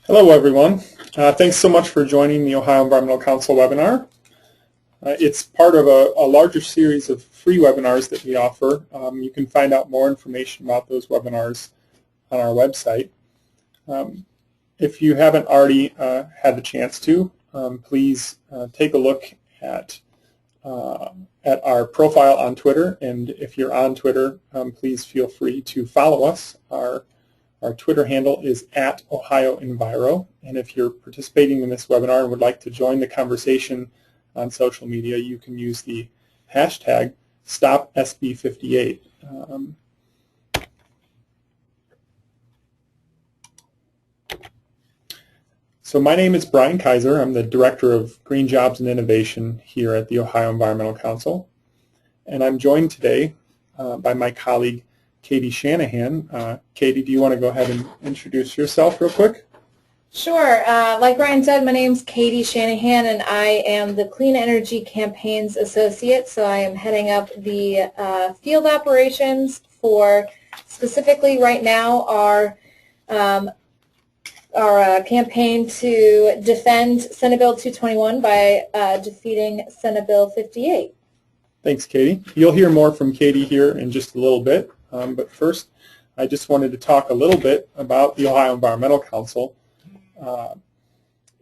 Hello everyone. Thanks so much for joining the Ohio Environmental Council webinar. It's part of a larger series of free webinars that we offer. You can find out more information about those webinars on our website. If you haven't already had the chance to, please take a look at our profile on Twitter, and if you're on Twitter, please feel free to follow us. Our Twitter handle is @OhioEnviro, and if you're participating in this webinar and would like to join the conversation on social media, you can use the hashtag StopSB58. So my name is Brian Kaiser. I'm the Director of Green Jobs and Innovation here at the Ohio Environmental Council, and I'm joined today by my colleague Katie Shanahan. Katie, do you want to go ahead and introduce yourself real quick? Sure. Like Ryan said, my name's Katie Shanahan, and I am the Clean Energy Campaigns Associate. So I am heading up the field operations for, specifically right now, our campaign to defend Senate Bill 221 by defeating Senate Bill 58. Thanks, Katie. You'll hear more from Katie here in just a little bit. But first, I just wanted to talk a little bit about the Ohio Environmental Council.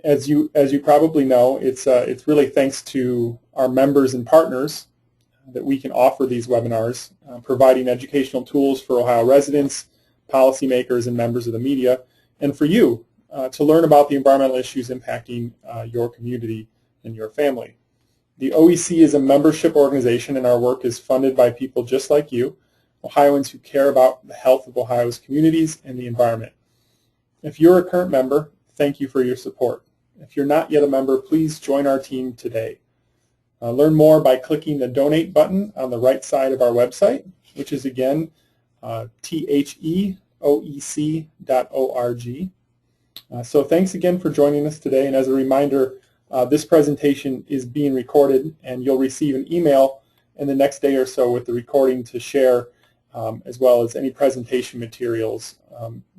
As you probably know, it's really thanks to our members and partners that we can offer these webinars, providing educational tools for Ohio residents, policymakers, and members of the media, and for you to learn about the environmental issues impacting your community and your family. The OEC is a membership organization, and our work is funded by people just like you, Ohioans who care about the health of Ohio's communities and the environment. If you're a current member, thank you for your support. If you're not yet a member, please join our team today. Learn more by clicking the donate button on the right side of our website, which is again theoec.org. So thanks again for joining us today, and as a reminder, this presentation is being recorded, and you'll receive an email in the next day or so with the recording to share, as well as any presentation materials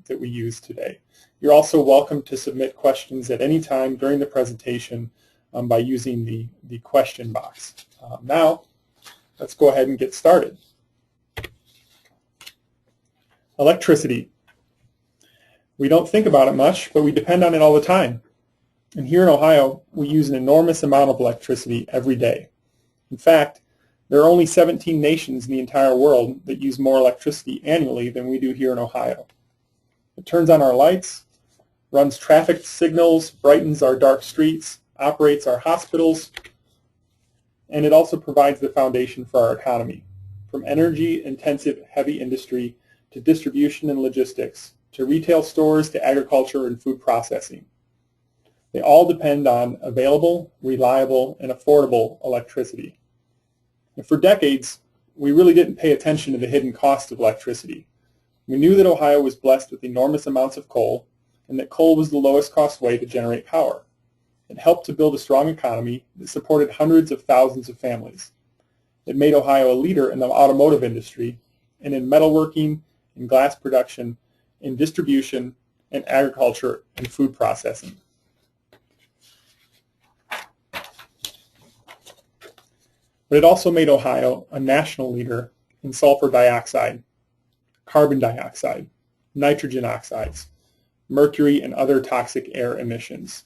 that we use today. You're also welcome to submit questions at any time during the presentation by using the question box. Now, let's go ahead and get started. Electricity. We don't think about it much, but we depend on it all the time. And here in Ohio, we use an enormous amount of electricity every day. In fact, there are only 17 nations in the entire world that use more electricity annually than we do here in Ohio. It turns on our lights, runs traffic signals, brightens our dark streets, operates our hospitals, and it also provides the foundation for our economy, from energy-intensive heavy industry to distribution and logistics, to retail stores to agriculture and food processing. They all depend on available, reliable, and affordable electricity. And for decades, we really didn't pay attention to the hidden cost of electricity. We knew that Ohio was blessed with enormous amounts of coal, and that coal was the lowest cost way to generate power. It helped to build a strong economy that supported hundreds of thousands of families. It made Ohio a leader in the automotive industry, and in metalworking, in glass production, in distribution, in agriculture, and food processing. But it also made Ohio a national leader in sulfur dioxide, carbon dioxide, nitrogen oxides, mercury, and other toxic air emissions.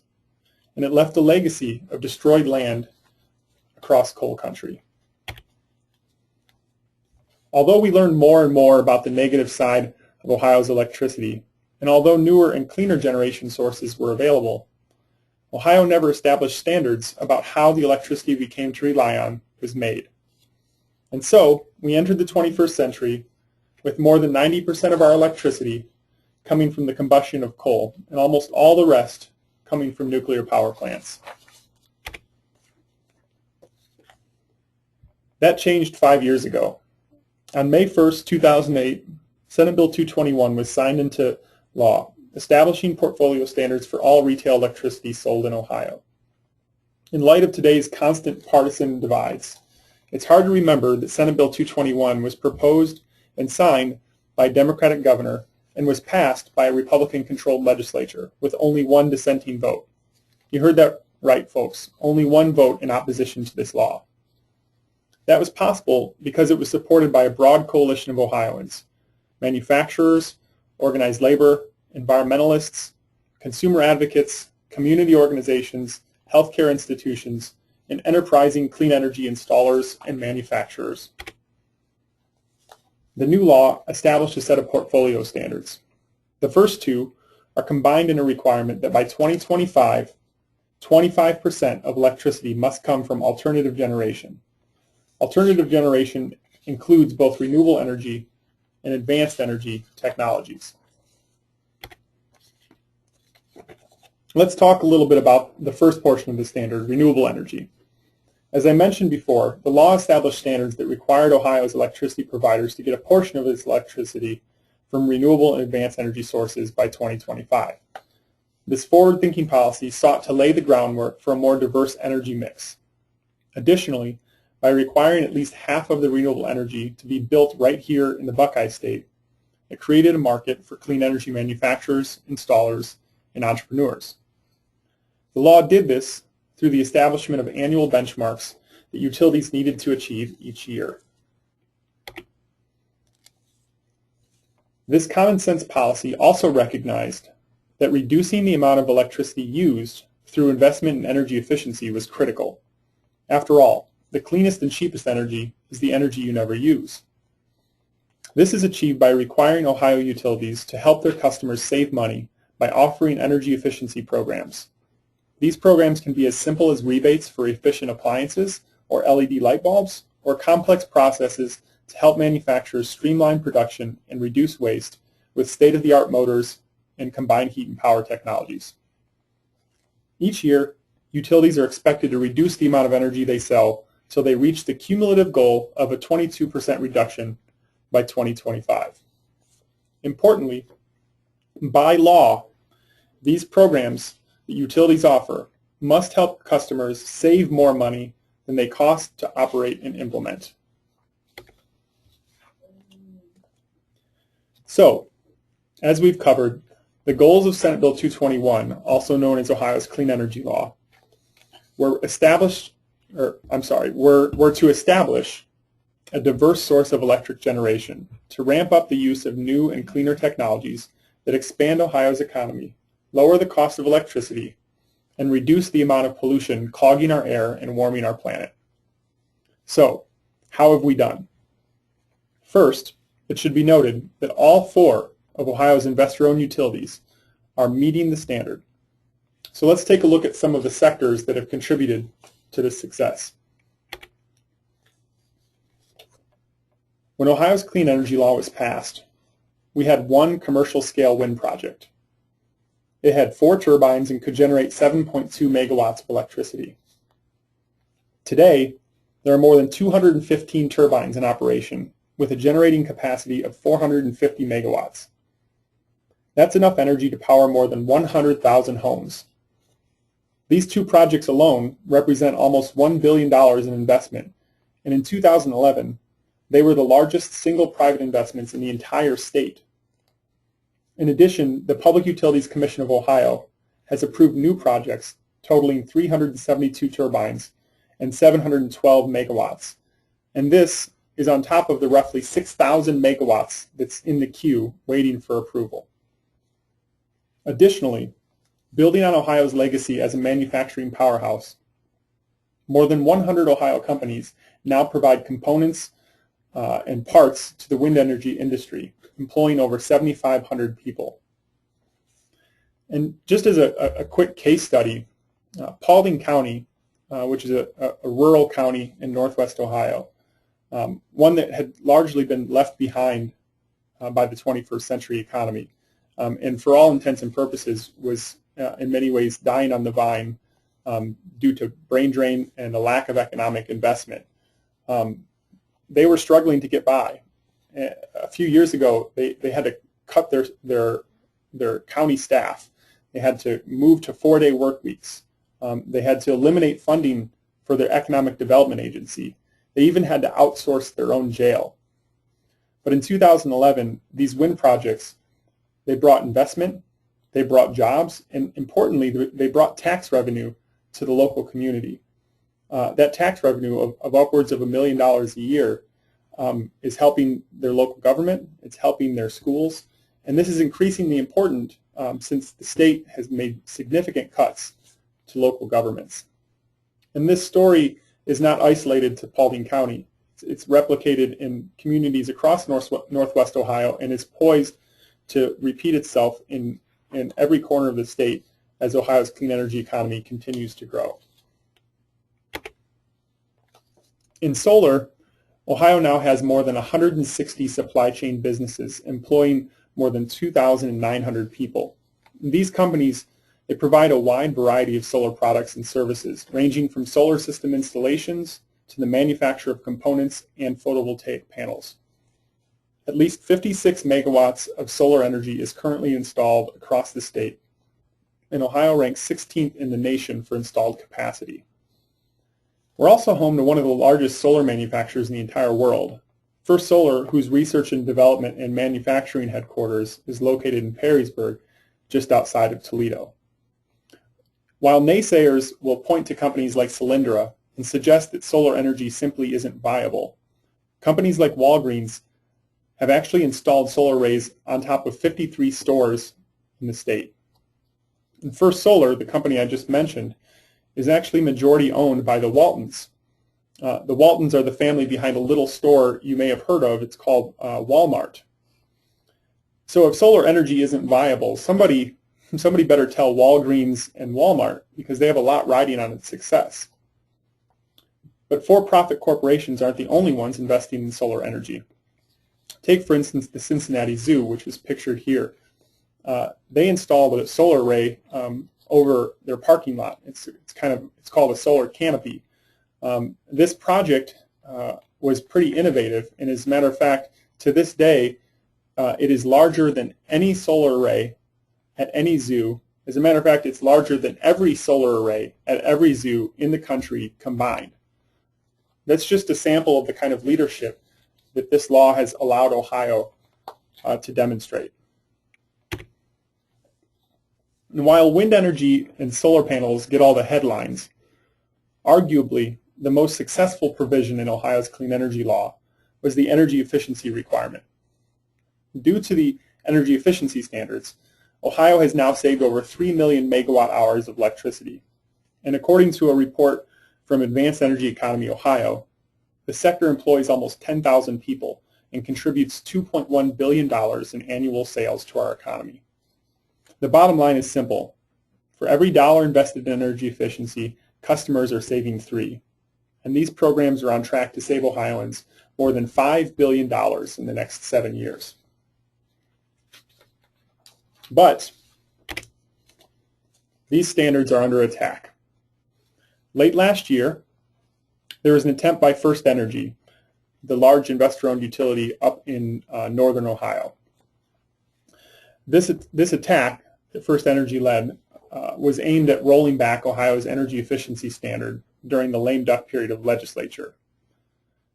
And it left a legacy of destroyed land across coal country. Although we learned more and more about the negative side of Ohio's electricity, and although newer and cleaner generation sources were available, Ohio never established standards about how the electricity we came to rely on was made. And so we entered the 21st century with more than 90% of our electricity coming from the combustion of coal, and almost all the rest coming from nuclear power plants. That changed 5 years ago. On May 1st, 2008, Senate Bill 221 was signed into law, establishing portfolio standards for all retail electricity sold in Ohio. In light of today's constant partisan divides, it's hard to remember that Senate Bill 221 was proposed and signed by Democratic Governor and was passed by a Republican-controlled legislature with only one dissenting vote. You heard that right, folks. Only one vote in opposition to this law. That was possible because it was supported by a broad coalition of Ohioans, manufacturers, organized labor, environmentalists, consumer advocates, community organizations, healthcare institutions, and enterprising clean energy installers and manufacturers. The new law established a set of portfolio standards. The first two are combined in a requirement that by 2025, 25% of electricity must come from alternative generation. Alternative generation includes both renewable energy and advanced energy technologies. Let's talk a little bit about the first portion of the standard, renewable energy. As I mentioned before, the law established standards that required Ohio's electricity providers to get a portion of its electricity from renewable and advanced energy sources by 2025. This forward-thinking policy sought to lay the groundwork for a more diverse energy mix. Additionally, by requiring at least half of the renewable energy to be built right here in the Buckeye State, it created a market for clean energy manufacturers, installers, and entrepreneurs. The law did this through the establishment of annual benchmarks that utilities needed to achieve each year. This common sense policy also recognized that reducing the amount of electricity used through investment in energy efficiency was critical. After all, the cleanest and cheapest energy is the energy you never use. This is achieved by requiring Ohio utilities to help their customers save money by offering energy efficiency programs. These programs can be as simple as rebates for efficient appliances or LED light bulbs, or complex processes to help manufacturers streamline production and reduce waste with state-of-the-art motors and combined heat and power technologies. Each year, utilities are expected to reduce the amount of energy they sell so they reach the cumulative goal of a 22% reduction by 2025. Importantly, by law, these programs that utilities offer must help customers save more money than they cost to operate and implement. So, as we've covered, the goals of Senate Bill 221, also known as Ohio's Clean Energy Law, were to establish a diverse source of electric generation to ramp up the use of new and cleaner technologies that expand Ohio's economy, lower the cost of electricity, and reduce the amount of pollution clogging our air and warming our planet. So, how have we done? First, it should be noted that all four of Ohio's investor-owned utilities are meeting the standard. So let's take a look at some of the sectors that have contributed to this success. When Ohio's Clean Energy Law was passed, we had one commercial-scale wind project. It had 4 turbines and could generate 7.2 megawatts of electricity. Today, there are more than 215 turbines in operation with a generating capacity of 450 megawatts. That's enough energy to power more than 100,000 homes. These 2 projects alone represent almost $1 billion in investment, and in 2011, they were the largest single private investments in the entire state. In addition, the Public Utilities Commission of Ohio has approved new projects totaling 372 turbines and 712 megawatts, and this is on top of the roughly 6,000 megawatts that's in the queue waiting for approval. Additionally, building on Ohio's legacy as a manufacturing powerhouse, more than 100 Ohio companies now provide components and parts to the wind energy industry, employing over 7,500 people. And just as a quick case study, Paulding County, which is a rural county in northwest Ohio, one that had largely been left behind by the 21st century economy, and for all intents and purposes was in many ways dying on the vine due to brain drain and a lack of economic investment. They were struggling to get by. A few years ago, they had to cut their county staff. They had to move to 4-day work weeks. They had to eliminate funding for their economic development agency. They even had to outsource their own jail. But in 2011, these wind projects They brought investment, they brought jobs, and importantly, they brought tax revenue to the local community. That tax revenue of upwards of $1 million a year is helping their local government, it's helping their schools, and this is increasingly important since the state has made significant cuts to local governments. And this story is not isolated to Paulding County. It's replicated in communities across Northwest Ohio and is poised to repeat itself in every corner of the state as Ohio's clean energy economy continues to grow. In solar, Ohio now has more than 160 supply chain businesses employing more than 2,900 people. These companies, they provide a wide variety of solar products and services, ranging from solar system installations to the manufacture of components and photovoltaic panels. At least 56 megawatts of solar energy is currently installed across the state, and Ohio ranks 16th in the nation for installed capacity. We're also home to one of the largest solar manufacturers in the entire world, First Solar, whose research and development and manufacturing headquarters is located in Perrysburg, just outside of Toledo. While naysayers will point to companies like Solyndra and suggest that solar energy simply isn't viable, companies like Walgreens have actually installed solar arrays on top of 53 stores in the state. And First Solar, the company I just mentioned, is actually majority owned by the Waltons. The Waltons are the family behind a little store you may have heard of. It's called Walmart. So if solar energy isn't viable, somebody better tell Walgreens and Walmart, because they have a lot riding on its success. But for-profit corporations aren't the only ones investing in solar energy. Take, for instance, the Cincinnati Zoo, which is pictured here. They installed a solar array over their parking lot. It's called a solar canopy. This project was pretty innovative, and as a matter of fact, to this day, it is larger than any solar array at any zoo. As a matter of fact, it's larger than every solar array at every zoo in the country combined. That's just a sample of the kind of leadership that this law has allowed Ohio to demonstrate. And while wind energy and solar panels get all the headlines, arguably the most successful provision in Ohio's clean energy law was the energy efficiency requirement. Due to the energy efficiency standards, Ohio has now saved over 3 million megawatt hours of electricity. And according to a report from Advanced Energy Economy Ohio, the sector employs almost 10,000 people and contributes $2.1 billion in annual sales to our economy. The bottom line is simple. For every dollar invested in energy efficiency, customers are saving 3. And these programs are on track to save Ohioans more than $5 billion in the next 7 years. But these standards are under attack. Late last year, there was an attempt by First Energy, the large investor-owned utility up in northern Ohio. This attack that First Energy led was aimed at rolling back Ohio's energy efficiency standard during the lame duck period of legislature.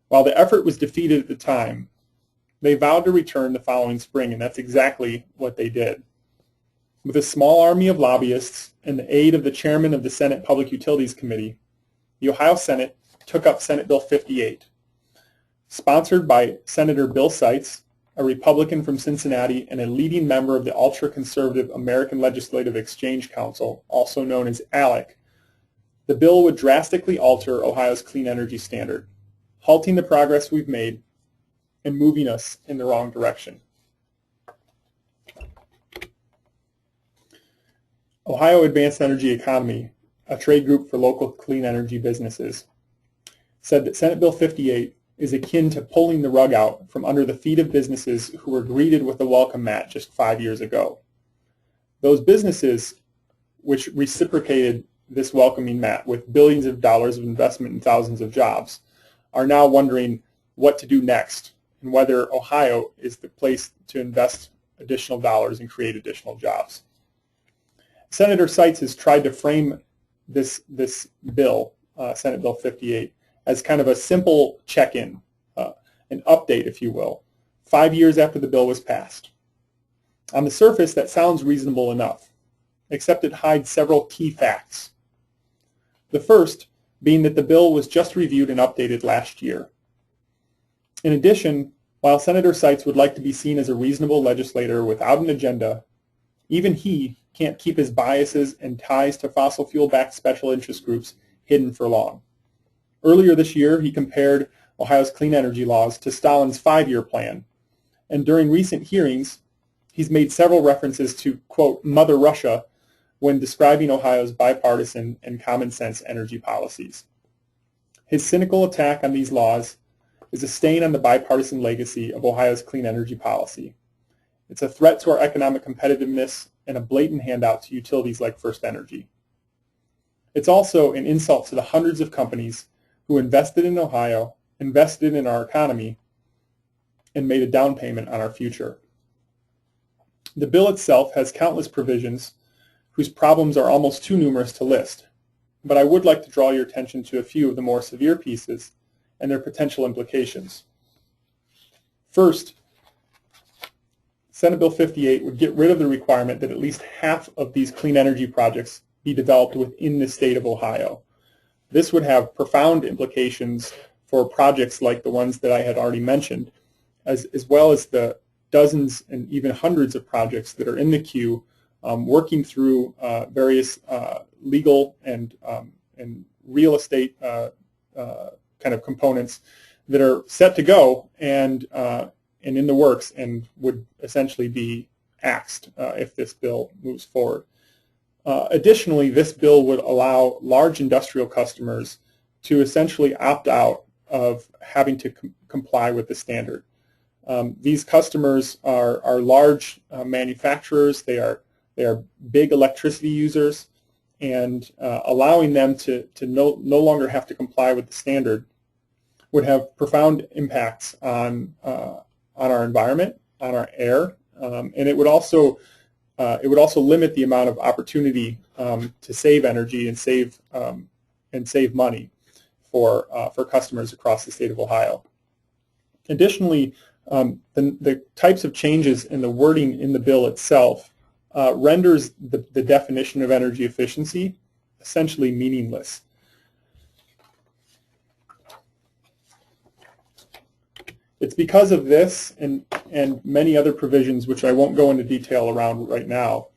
While the effort was defeated at the time, they vowed to return the following spring, and that's exactly what they did. With a small army of lobbyists and the aid of the chairman of the Senate Public Utilities Committee, the Ohio Senate took up Senate Bill 58, sponsored by Senator Bill Seitz, a Republican from Cincinnati and a leading member of the ultra-conservative American Legislative Exchange Council, also known as ALEC. The bill would drastically alter Ohio's clean energy standard, halting the progress we've made and moving us in the wrong direction. Ohio Advanced Energy Economy, a trade group for local clean energy businesses, said that Senate Bill 58 is akin to pulling the rug out from under the feet of businesses who were greeted with a welcome mat just 5 years ago. Those businesses, which reciprocated this welcoming mat with billions of dollars of investment and thousands of jobs, are now wondering what to do next and whether Ohio is the place to invest additional dollars and create additional jobs. Senator Seitz has tried to frame this bill, Senate Bill 58, as kind of a simple check-in, an update, if you will, 5 years after the bill was passed. On the surface, that sounds reasonable enough, except it hides several key facts. The first being that the bill was just reviewed and updated last year. In addition, while Senator Seitz would like to be seen as a reasonable legislator without an agenda, even he can't keep his biases and ties to fossil fuel-backed special interest groups hidden for long. Earlier this year, he compared Ohio's clean energy laws to Stalin's 5-year plan, and during recent hearings, he's made several references to, quote, Mother Russia when describing Ohio's bipartisan and common sense energy policies. His cynical attack on these laws is a stain on the bipartisan legacy of Ohio's clean energy policy. It's a threat to our economic competitiveness and a blatant handout to utilities like First Energy. It's also an insult to the hundreds of companies who invested in Ohio, invested in our economy, and made a down payment on our future. The bill itself has countless provisions whose problems are almost too numerous to list, but I would like to draw your attention to a few of the more severe pieces and their potential implications. First, Senate Bill 58 would get rid of the requirement that at least half of these clean energy projects be developed within the state of Ohio. This would have profound implications for projects like the ones that I had already mentioned, as well as the dozens and even hundreds of projects that are in the queue working through various legal and real estate kind of components that are set to go and in the works and would essentially be axed if this bill moves forward. Additionally, this bill would allow large industrial customers to essentially opt out of having to comply with the standard. These customers are large manufacturers. They are big electricity users, and allowing them to no longer have to comply with the standard would have profound impacts on our environment, on our air, and it would also limit the amount of opportunity to save energy and save money for customers across the state of Ohio. Additionally, the types of changes in the wording in the bill itself renders the definition of energy efficiency essentially meaningless. It's because of this and many other provisions, which I won't go into detail around right now,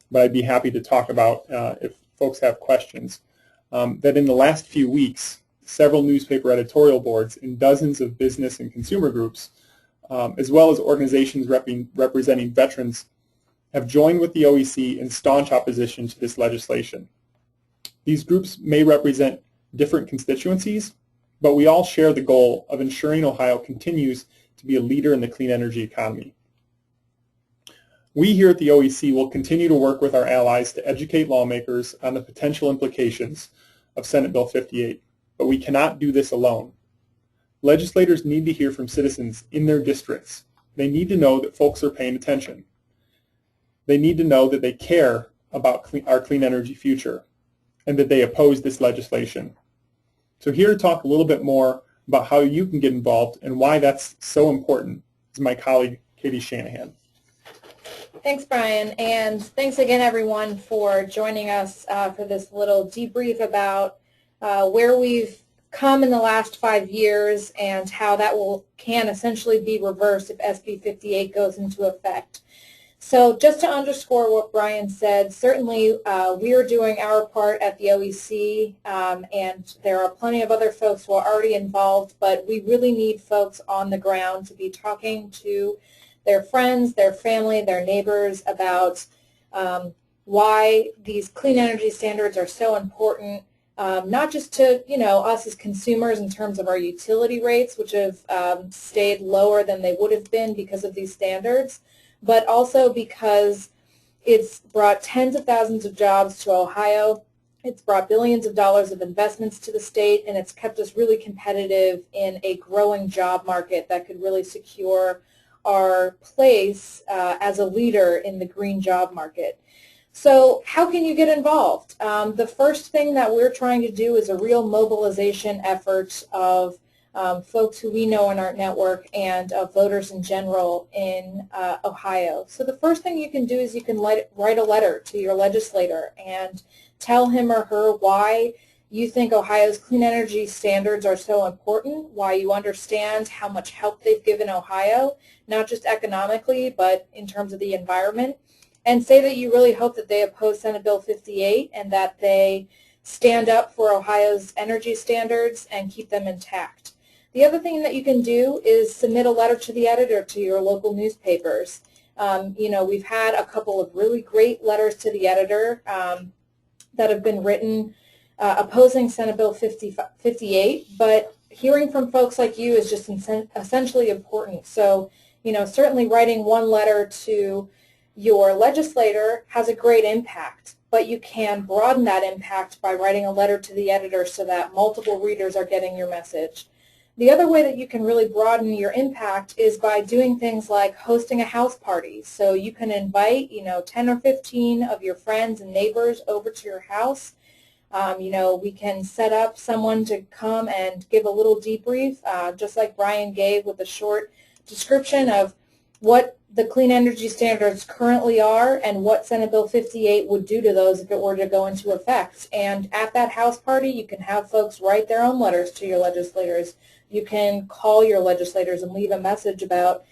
but I'd be happy to talk about if folks have questions, that in the last few weeks, several newspaper editorial boards and dozens of business and consumer groups, as well as organizations representing veterans, have joined with the OEC in staunch opposition to this legislation. These groups may represent different constituencies, but we all share the goal of ensuring Ohio continues to be a leader in the clean energy economy. We here at the OEC will continue to work with our allies to educate lawmakers on the potential implications of Senate Bill 58, but we cannot do this alone. Legislators need to hear from citizens in their districts. They need to know that folks are paying attention. They need to know that they care about our clean energy future and that they oppose this legislation. So here to talk a little bit more about how you can get involved and why that's so important is my colleague, Katie Shanahan. Thanks, Brian, and thanks again, everyone, for joining us for this little debrief about where we've come in the last 5 years and how that can essentially be reversed if SB 58 goes into effect. So just to underscore what Brian said, certainly we are doing our part at the OEC, and there are plenty of other folks who are already involved, but we really need folks on the ground to be talking to their friends, their family, their neighbors about why these clean energy standards are so important, not just to us as consumers in terms of our utility rates, which have stayed lower than they would have been because of these standards, but also because it's brought tens of thousands of jobs to Ohio. It's brought billions of dollars of investments to the state, and it's kept us really competitive in a growing job market that could really secure our place as a leader in the green job market. So how can you get involved? The first thing that we're trying to do is a real mobilization effort of folks who we know in our network, and voters in general in Ohio. So the first thing you can do is you can write a letter to your legislator and tell him or her why you think Ohio's clean energy standards are so important, why you understand how much help they've given Ohio, not just economically, but in terms of the environment, and say that you really hope that they oppose Senate Bill 58 and that they stand up for Ohio's energy standards and keep them intact. The other thing that you can do is submit a letter to the editor to your local newspapers. We've had a couple of really great letters to the editor that have been written opposing Senate Bill 58, but hearing from folks like you is just essentially important. So, certainly writing one letter to your legislator has a great impact, but you can broaden that impact by writing a letter to the editor so that multiple readers are getting your message. The other way that you can really broaden your impact is by doing things like hosting a house party. So you can invite, 10 or 15 of your friends and neighbors over to your house. We can set up someone to come and give a little debrief, just like Brian gave with a short description of what the clean energy standards currently are and what Senate Bill 58 would do to those if it were to go into effect. And at that house party, you can have folks write their own letters to your legislators. You can call your legislators and leave a message about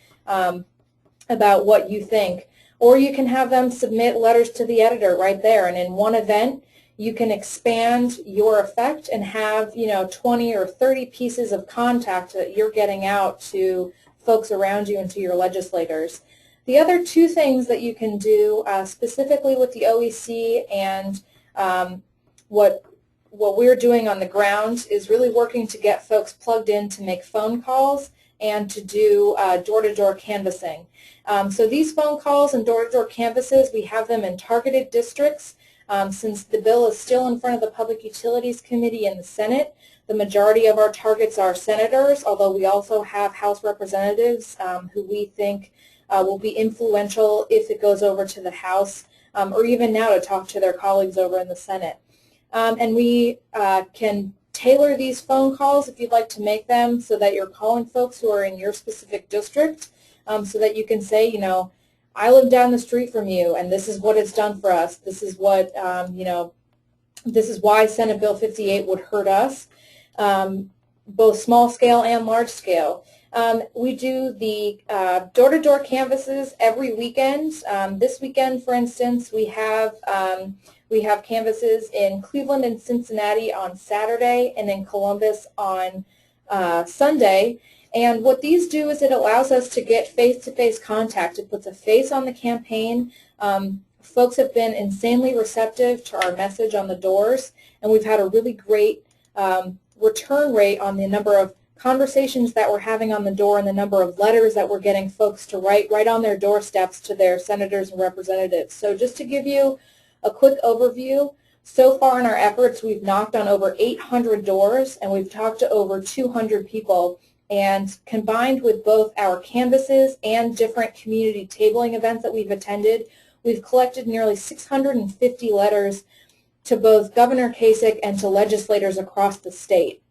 what you think. Or you can have them submit letters to the editor right there. And in one event, you can expand your effect and have 20 or 30 pieces of contact that you're getting out to folks around you and to your legislators. The other two things that you can do specifically with the OEC and what we're doing on the ground is really working to get folks plugged in to make phone calls and to do door-to-door canvassing. So these phone calls and door-to-door canvasses, we have them in targeted districts. Since the bill is still in front of the Public Utilities Committee in the Senate, the majority of our targets are senators, although we also have House representatives who we think will be influential if it goes over to the House, or even now to talk to their colleagues over in the Senate. And we can tailor these phone calls if you'd like to make them so that you're calling folks who are in your specific district, so that you can say, I live down the street from you, and this is what it's done for us. This is what, this is why Senate Bill 58 would hurt us, both small scale and large scale. We do the door-to-door canvasses every weekend. This weekend, for instance, we have canvasses in Cleveland and Cincinnati on Saturday and in Columbus on Sunday. And what these do is it allows us to get face-to-face contact. It puts a face on the campaign. Folks have been insanely receptive to our message on the doors, and we've had a really great return rate on the number of conversations that we're having on the door and the number of letters that we're getting folks to write right on their doorsteps to their senators and representatives. So just to give you a quick overview, so far in our efforts, we've knocked on over 800 doors, and we've talked to over 200 people. And combined with both our canvases and different community tabling events that we've attended, we've collected nearly 650 letters to both Governor Kasich and to legislators across the state.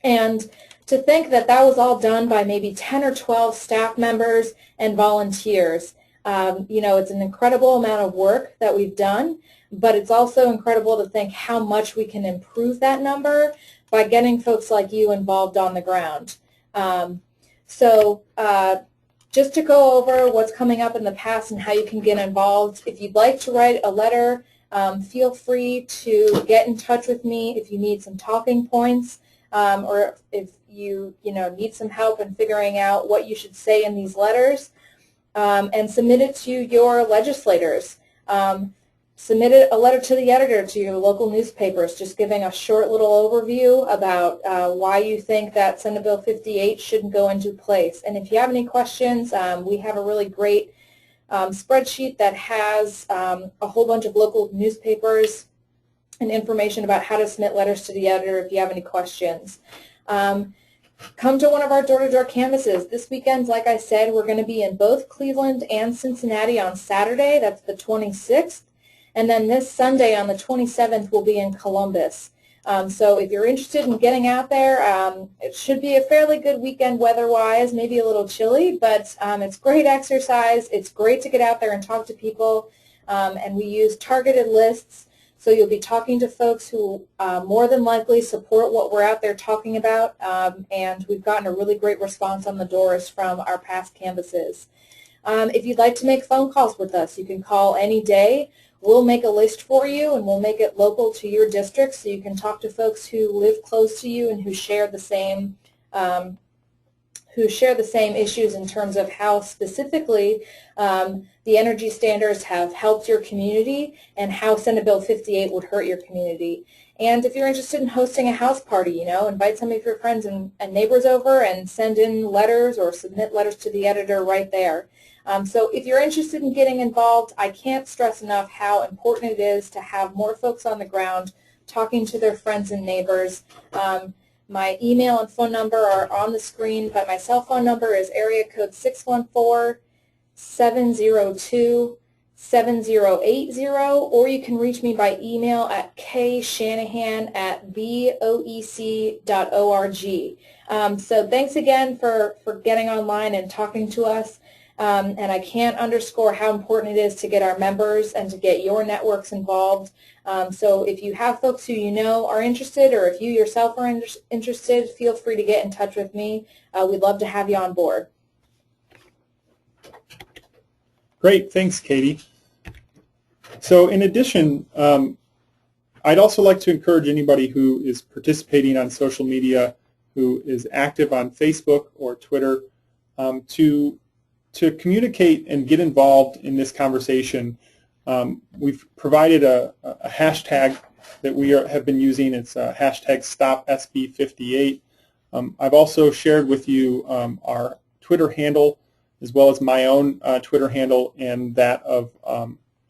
And to think that that was all done by maybe 10 or 12 staff members and volunteers. It's an incredible amount of work that we've done, but it's also incredible to think how much we can improve that number by getting folks like you involved on the ground. Just to go over what's coming up in the past and how you can get involved, if you'd like to write a letter, feel free to get in touch with me if you need some talking points, or if you need some help in figuring out what you should say in these letters, and submit it to your legislators. Submit a letter to the editor to your local newspapers, just giving a short little overview about why you think that Senate Bill 58 shouldn't go into place. And if you have any questions, we have a really great spreadsheet that has a whole bunch of local newspapers and information about how to submit letters to the editor if you have any questions. Come to one of our door-to-door canvases. This weekend, like I said, we're going to be in both Cleveland and Cincinnati on Saturday. That's the 26th. And then this Sunday on the 27th, we'll be in Columbus. So if you're interested in getting out there, it should be a fairly good weekend weather-wise, maybe a little chilly, but it's great exercise. It's great to get out there and talk to people, and we use targeted lists. So you'll be talking to folks who more than likely support what we're out there talking about, and we've gotten a really great response on the doors from our past canvases. If you'd like to make phone calls with us, you can call any day. We'll make a list for you, and we'll make it local to your district so you can talk to folks who live close to you and who share the same issues in terms of how specifically the energy standards have helped your community and how Senate Bill 58 would hurt your community. And if you're interested in hosting a house party, invite some of your friends and neighbors over and send in letters or submit letters to the editor right there. So if you're interested in getting involved, I can't stress enough how important it is to have more folks on the ground talking to their friends and neighbors. My email and phone number are on the screen, but my cell phone number is area code 614-702-7080, or you can reach me by email at kshanahan@boec.org. So thanks again for getting online and talking to us. And I can't underscore how important it is to get our members and to get your networks involved. So if you have folks who you know are interested, or if you yourself are interested, feel free to get in touch with me. We'd love to have you on board. Great, thanks, Katie. So in addition, I'd also like to encourage anybody who is participating on social media, who is active on Facebook or Twitter, to communicate and get involved in this conversation. We've provided a hashtag that we have been using. It's hashtag StopSB58. I've also shared with you our Twitter handle, as well as my own Twitter handle and that of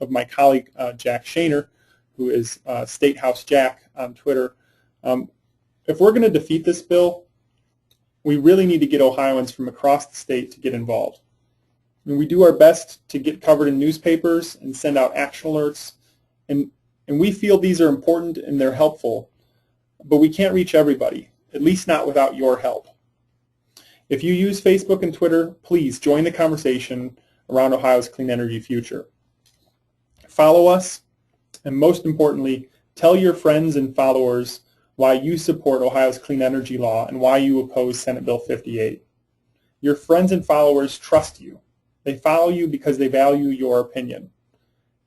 my colleague Jack Shaner, who is State House Jack on Twitter. If we're going to defeat this bill, we really need to get Ohioans from across the state to get involved. And we do our best to get covered in newspapers and send out action alerts, and we feel these are important and they're helpful, but we can't reach everybody, at least not without your help. If you use Facebook and Twitter, please join the conversation around Ohio's clean energy future. Follow us, and most importantly, tell your friends and followers why you support Ohio's clean energy law and why you oppose Senate Bill 58. Your friends and followers trust you. They follow you because they value your opinion.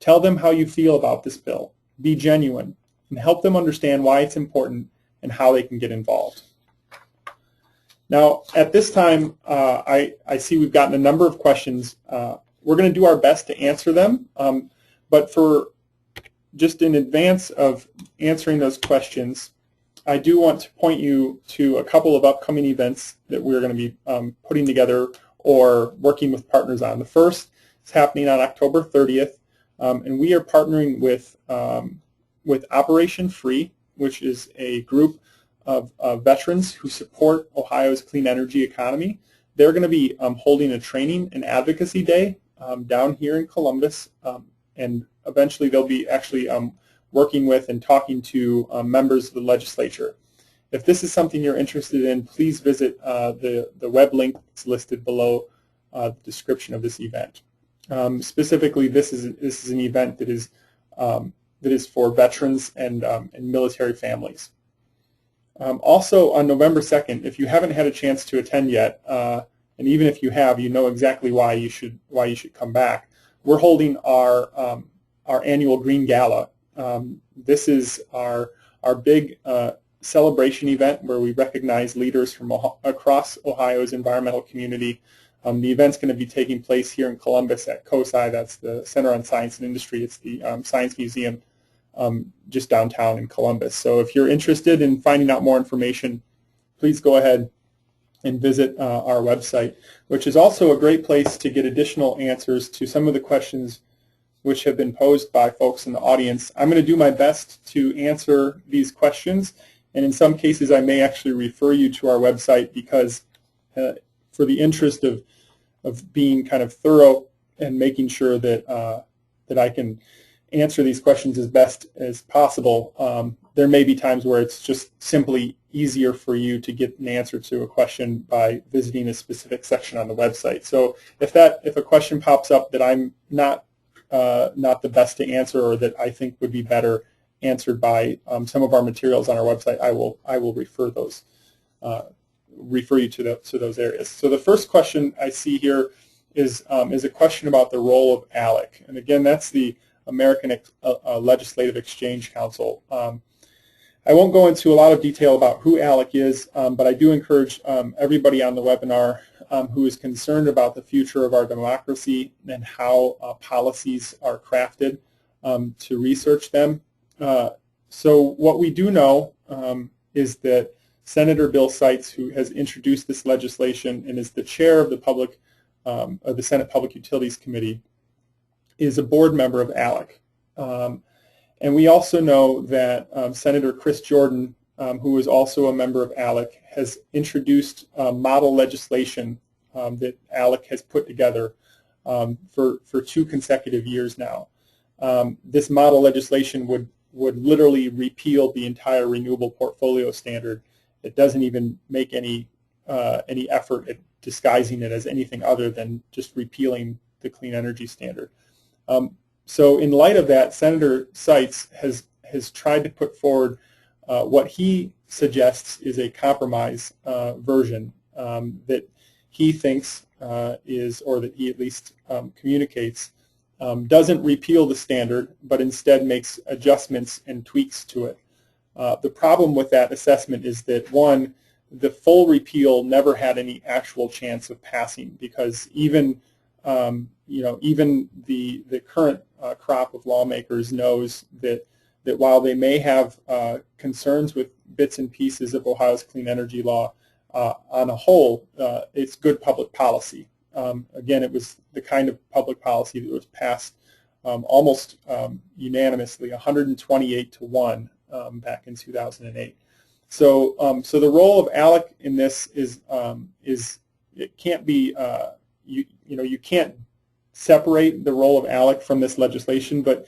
Tell them how you feel about this bill. Be genuine and help them understand why it's important and how they can get involved. Now, at this time, I see we've gotten a number of questions. We're going to do our best to answer them, but for just in advance of answering those questions, I do want to point you to a couple of upcoming events that we're going to be putting together or working with partners on. The first is happening on October 30th, and we are partnering with Operation Free, which is a group of veterans who support Ohio's clean energy economy. They're going to be holding a training and advocacy day down here in Columbus, and eventually they'll be actually working with and talking to members of the legislature. If this is something you're interested in, please visit the web link that's listed below the description of this event. Specifically, this is an event that is for veterans and military families. Also on November 2nd, if you haven't had a chance to attend yet, and even if you have, you know exactly why you should come back. We're holding our annual Green Gala. This is our big celebration event where we recognize leaders from across Ohio's environmental community. The event's going to be taking place here in Columbus at COSI. That's the Center on Science and Industry. It's the Science Museum just downtown in Columbus. So if you're interested in finding out more information, please go ahead and visit our website, which is also a great place to get additional answers to some of the questions which have been posed by folks in the audience. I'm going to do my best to answer these questions, and in some cases I may actually refer you to our website because for the interest of being kind of thorough and making sure that that I can answer these questions as best as possible. There may be times where it's just simply easier for you to get an answer to a question by visiting a specific section on the website. So if a question pops up that I'm not the best to answer, or that I think would be better answered by some of our materials on our website, I will refer you to those areas. So the first question I see here is a question about the role of ALEC, and again, that's the American Legislative Exchange Council. I won't go into a lot of detail about who ALEC is, but I do encourage everybody on the webinar who is concerned about the future of our democracy and how policies are crafted to research them. So what we do know is that Senator Bill Seitz, who has introduced this legislation and is the chair of the Senate Public Utilities Committee, is a board member of ALEC. And we also know that Senator Chris Jordan, who is also a member of ALEC, has introduced model legislation that ALEC has put together for 2 consecutive years now. This model legislation would literally repeal the entire renewable portfolio standard. It doesn't even make any effort at disguising it as anything other than just repealing the clean energy standard. So in light of that, Senator Seitz has tried to put forward what he suggests is a compromise version that he thinks is, or that he at least communicates, doesn't repeal the standard, but instead makes adjustments and tweaks to it. The problem with that assessment is that, one, the full repeal never had any actual chance of passing, because even even the current crop of lawmakers knows that while they may have concerns with bits and pieces of Ohio's clean energy law, on a whole, it's good public policy. Again, it was the kind of public policy that was passed almost unanimously, 128-1 back in 2008. So the role of ALEC in this is it can't be you can't separate the role of ALEC from this legislation, but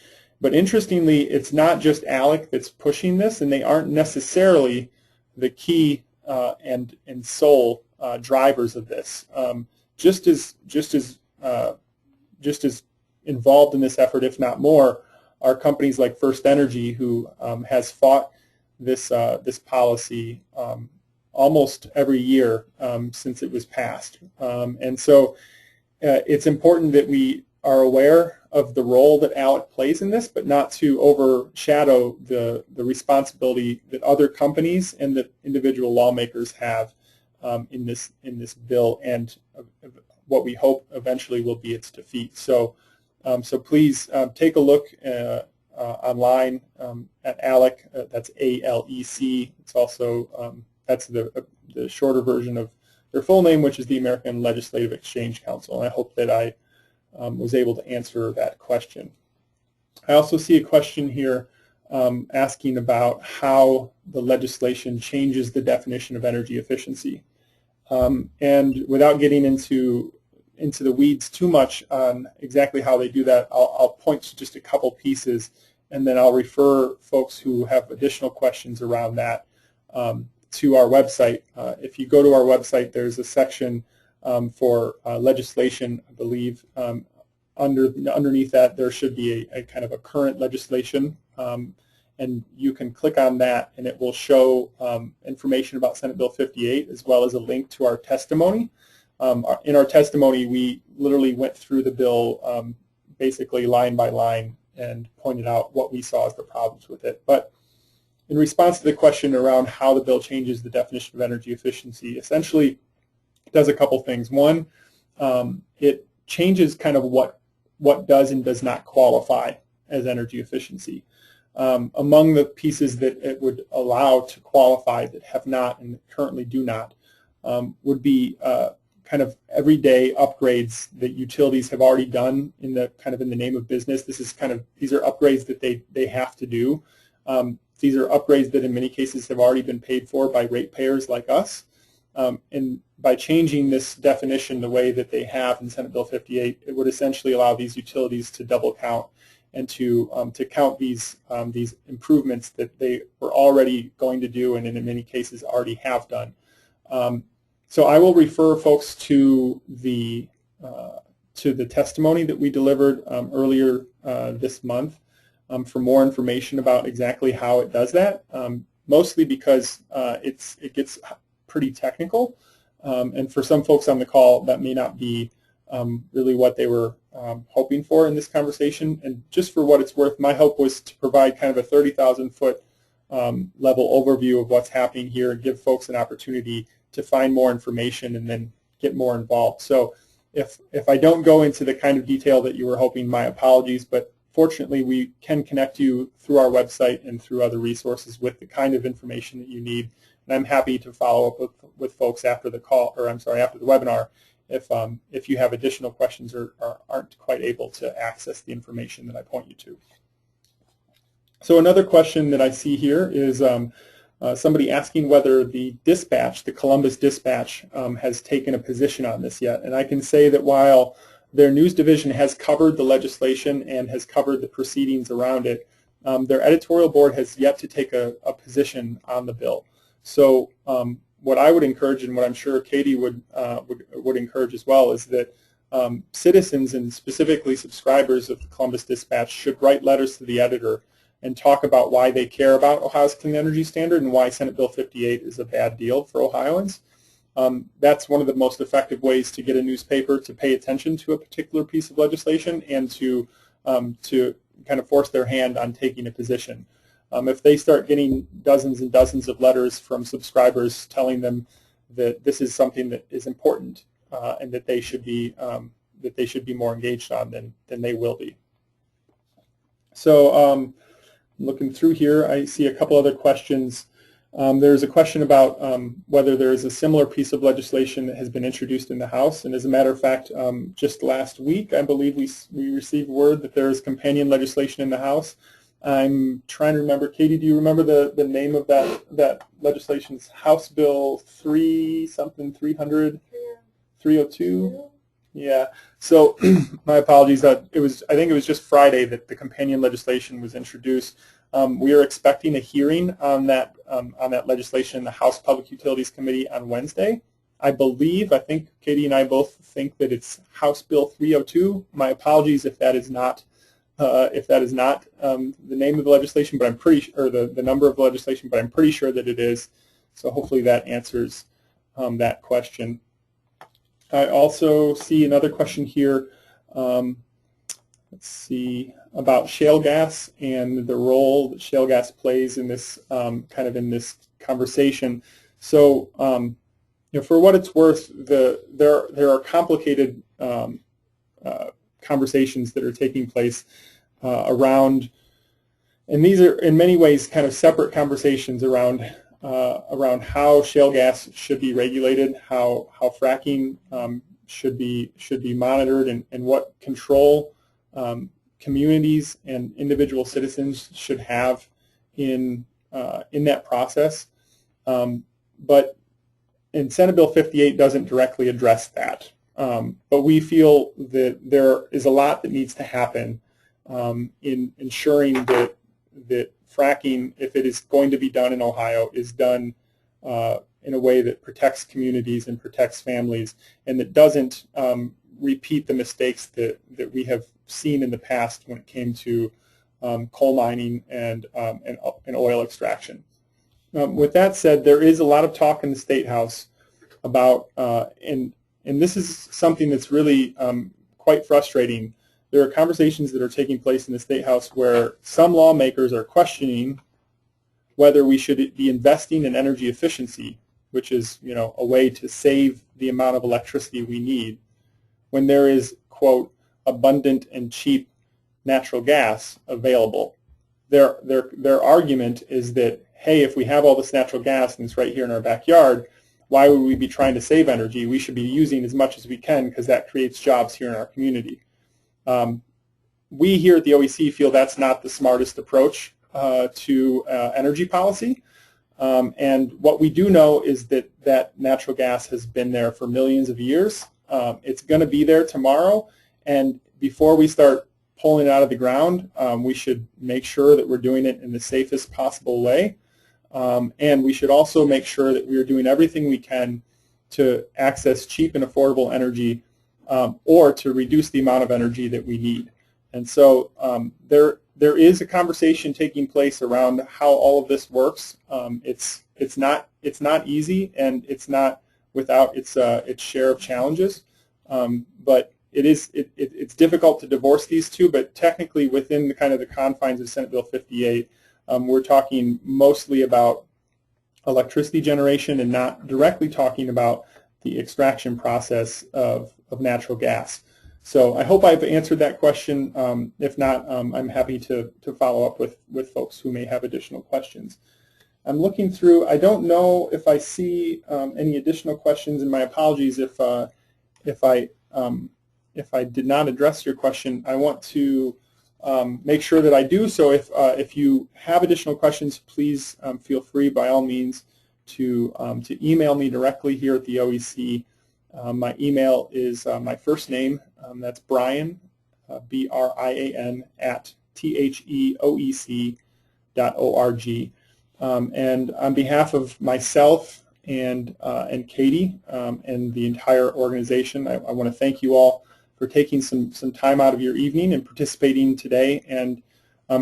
interestingly, it's not just ALEC that's pushing this, and they aren't necessarily the key and sole drivers of this. Just as involved in this effort, if not more, are companies like First Energy, who has fought this policy almost every year since it was passed. And so it's important that we are aware of the role that ALEC plays in this, but not to overshadow the responsibility that other companies and that individual lawmakers have in this bill, and what we hope eventually will be its defeat. So please take a look online at ALEC. That's ALEC. It's also that's the shorter version of their full name, which is the American Legislative Exchange Council. And I hope that I was able to answer that question. I also see a question here asking about how the legislation changes the definition of energy efficiency. And without getting into the weeds too much on exactly how they do that, I'll point to just a couple pieces, and then I'll refer folks who have additional questions around that to our website. If you go to our website, there's a section for legislation, I believe. Underneath that, there should be a kind of a current legislation, and you can click on that, and it will show information about Senate Bill 58, as well as a link to our testimony. In our testimony, we literally went through the bill basically line by line and pointed out what we saw as the problems with it. But in response to the question around how the bill changes the definition of energy efficiency, essentially it does a couple things. One, it changes kind of what does and does not qualify as energy efficiency. Among the pieces that it would allow to qualify that have not and currently do not would be kind of everyday upgrades that utilities have already done in the name of business. These are upgrades that they have to do. These are upgrades that in many cases have already been paid for by ratepayers like us. And by changing this definition the way that they have in Senate Bill 58, it would essentially allow these utilities to double count and to count these improvements that they were already going to do and in many cases already have done. So I will refer folks to the testimony that we delivered earlier this month for more information about exactly how it does that, mostly because it gets pretty technical, and for some folks on the call that may not be really what they were hoping for in this conversation. And just for what it's worth, my hope was to provide kind of a 30,000-foot level overview of what's happening here and give folks an opportunity to find more information and then get more involved. So if I don't go into the kind of detail that you were hoping, my apologies, but fortunately we can connect you through our website and through other resources with the kind of information that you need. And I'm happy to follow up with folks after the call, or I'm sorry, after the webinar, if you have additional questions or aren't quite able to access the information that I point you to. So another question that I see here is somebody asking whether the dispatch, the Columbus dispatch, has taken a position on this yet. And I can say that while their news division has covered the legislation and has covered the proceedings around it, their editorial board has yet to take a position on the bill. So what I would encourage, and what I'm sure Katie would encourage as well, is that citizens and specifically subscribers of the Columbus Dispatch should write letters to the editor and talk about why they care about Ohio's Clean Energy Standard and why Senate Bill 58 is a bad deal for Ohioans. That's one of the most effective ways to get a newspaper to pay attention to a particular piece of legislation and to kind of force their hand on taking a position. If they start getting dozens and dozens of letters from subscribers telling them that this is something that is important and that they should be more engaged on, then they will be. So looking through here, I see a couple other questions. There's a question about whether there is a similar piece of legislation that has been introduced in the House. And as a matter of fact, just last week, I believe we received word that there is companion legislation in the House. I'm trying to remember. Katie, do you remember the name of that legislation? It's House Bill 302? Yeah. So my apologies. I think it was just Friday that the companion legislation was introduced. We are expecting a hearing on that legislation in the House Public Utilities Committee on Wednesday. I think Katie and I both think that it's House Bill 302. My apologies if that is not the name of the legislation, but I'm pretty or the number of the legislation, but I'm pretty sure that it is. So hopefully that answers that question. I also see another question here. Let's see, about shale gas and the role that shale gas plays in this in this conversation. So, for what it's worth, there are complicated conversations that are taking place around, and these are in many ways kind of separate conversations around how shale gas should be regulated, how fracking should be monitored, and what control communities and individual citizens should have in that process. But Senate Bill 58 doesn't directly address that. But we feel that there is a lot that needs to happen in ensuring that fracking, if it is going to be done in Ohio, is done in a way that protects communities and protects families, and that doesn't repeat the mistakes that we have seen in the past when it came to coal mining and oil extraction. With that said, there is a lot of talk in the State House about, and this is something that's really quite frustrating. There are conversations that are taking place in the State House where some lawmakers are questioning whether we should be investing in energy efficiency, which is, a way to save the amount of electricity we need, when there is, quote, abundant and cheap natural gas available. Their argument is that, hey, if we have all this natural gas and it's right here in our backyard, why would we be trying to save energy? We should be using as much as we can because that creates jobs here in our community. We here at the OEC feel that's not the smartest approach to energy policy. And what we do know is that natural gas has been there for millions of years. It's going to be there tomorrow. And before we start pulling it out of the ground, we should make sure that we're doing it in the safest possible way. And we should also make sure that we are doing everything we can to access cheap and affordable energy, or to reduce the amount of energy that we need. And so there is a conversation taking place around how all of this works. It's not easy, and it's not without its share of challenges. But it's difficult to divorce these two. But technically, within the kind of the confines of Senate Bill 58, we're talking mostly about electricity generation and not directly talking about the extraction process of natural gas. So I hope I've answered that question. If not, I'm happy to follow up with folks who may have additional questions. I'm looking through. I don't know if I see any additional questions, and my apologies if I did not address your question. I want to make sure that I do. So if you have additional questions, please feel free, by all means, to email me directly here at the OEC. My email is my first name. That's Brian, B-R-I-A-N, at theoec.org. And on behalf of myself and Katie and the entire organization, I want to thank you all for taking some time out of your evening and participating today, and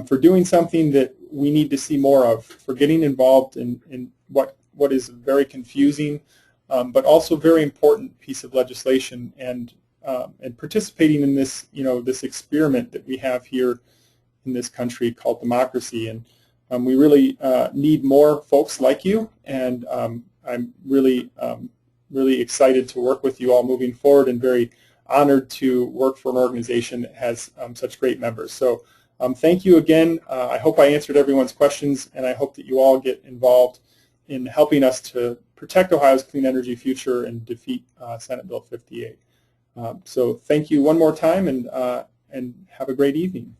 for doing something that we need to see more of, for getting involved in what is very confusing but also very important piece of legislation, and participating in this, this experiment that we have here in this country called democracy. And we really need more folks like you, and I'm really excited to work with you all moving forward, and very honored to work for an organization that has such great members. So thank you again. I hope I answered everyone's questions, and I hope that you all get involved in helping us to protect Ohio's clean energy future and defeat Senate Bill 58. So thank you one more time, and have a great evening.